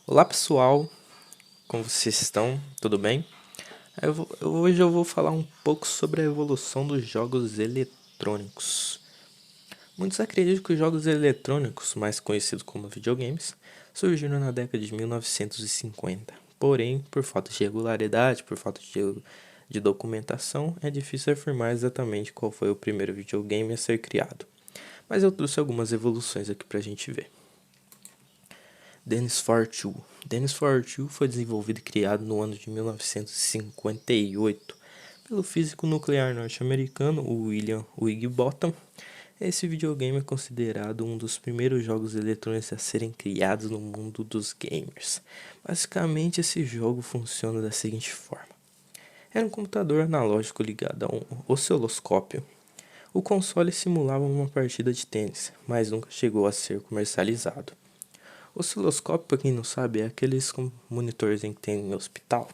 Olá pessoal, como vocês estão? Tudo bem? Hoje eu vou falar um pouco sobre a evolução dos jogos eletrônicos. Muitos acreditam que os jogos eletrônicos, mais conhecidos como videogames, surgiram na década de 1950. Porém, por falta de regularidade, por falta de documentação, é difícil afirmar exatamente qual foi o primeiro videogame a ser criado. Mas eu trouxe algumas evoluções aqui pra gente ver. Dennis for Two. Dennis for Two foi desenvolvido e criado no ano de 1958 pelo físico nuclear norte-americano William Wigginbottom. Esse videogame é considerado um dos primeiros jogos eletrônicos a serem criados no mundo dos gamers. Basicamente, esse jogo funciona da seguinte forma. Era um computador analógico ligado a um osciloscópio. O console simulava uma partida de tênis, mas nunca chegou a ser comercializado. Osciloscópio, pra quem não sabe, é aqueles monitorzinhos que tem no hospital.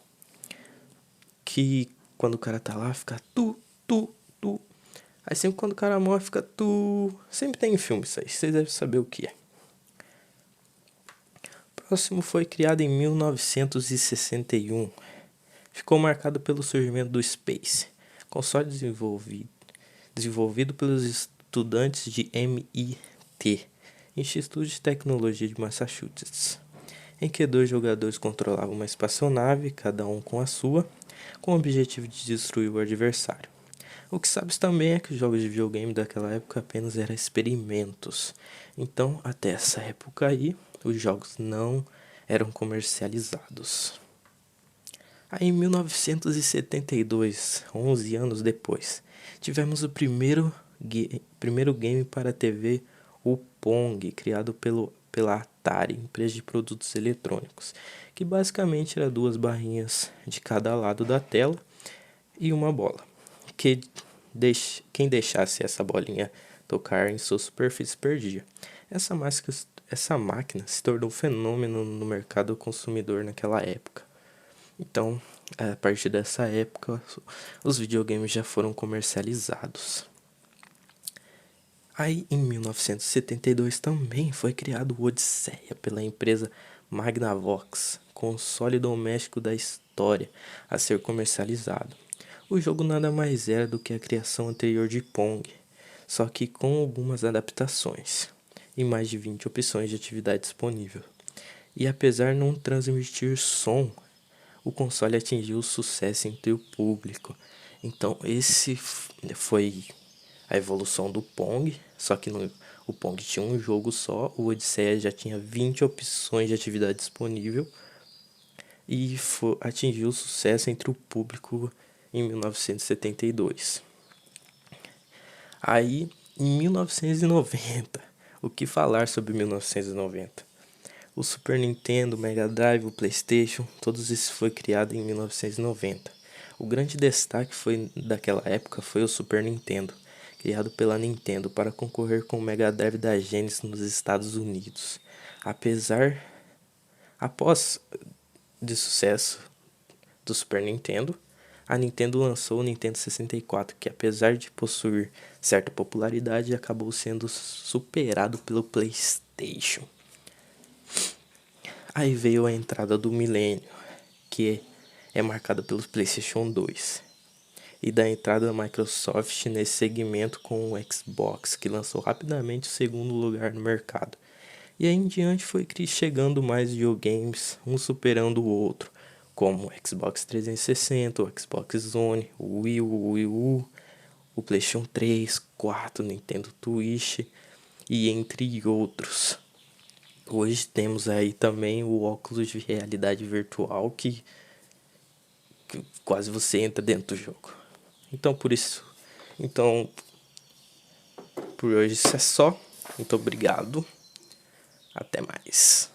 Que quando o cara tá lá, fica tu, tu, tu. Aí sempre quando o cara morre, fica tu. Sempre tem em filme isso aí, vocês devem saber o que é. O próximo foi criado em 1961. Ficou marcado pelo surgimento do Space. Console desenvolvido pelos estudantes de MIT, Instituto de Tecnologia de Massachusetts, em que dois jogadores controlavam uma espaçonave, cada um com a sua, com o objetivo de destruir o adversário. O que sabes também é que os jogos de videogame daquela época apenas eram experimentos. Então, até essa época aí, os jogos não eram comercializados. Aí em 1972, 11 anos depois, tivemos o primeiro game para a TV, o Pong, criado pela Atari, empresa de produtos eletrônicos, que basicamente era duas barrinhas de cada lado da tela e uma bola, que quem deixasse essa bolinha tocar em sua superfície perdia. Essa máquina se tornou um fenômeno no mercado consumidor naquela época. Então, a partir dessa época, os videogames já foram comercializados. Aí, em 1972 também foi criado o Odisseia pela empresa Magnavox, console doméstico da história a ser comercializado. O jogo nada mais era do que a criação anterior de Pong, só que com algumas adaptações e mais de 20 opções de atividade disponível. E apesar de não transmitir som, o console atingiu sucesso entre o público. Então esse foi a evolução do Pong, só que o Pong tinha um jogo só, o Odisseia já tinha 20 opções de atividade disponível e atingiu sucesso entre o público em 1972. Aí, em 1990, o que falar sobre 1990? O Super Nintendo, o Mega Drive, o PlayStation, todos esses foi criado em 1990. O grande destaque daquela época foi o Super Nintendo, criado pela Nintendo para concorrer com o Mega Drive da Genesis nos Estados Unidos. Após de sucesso do Super Nintendo, a Nintendo lançou o Nintendo 64, que apesar de possuir certa popularidade, acabou sendo superado pelo PlayStation. Aí veio a entrada do milênio, que é marcada pelo PlayStation 2. E da entrada da Microsoft nesse segmento com o Xbox, que lançou rapidamente o segundo lugar no mercado. E aí em diante foi chegando mais videogames, um superando o outro, como o Xbox 360, o Xbox One, o Wii U, o PlayStation 3, 4, Nintendo Switch e entre outros. Hoje temos aí também o óculos de realidade virtual que quase você entra dentro do jogo. Então por hoje isso é só. Muito obrigado. Até mais.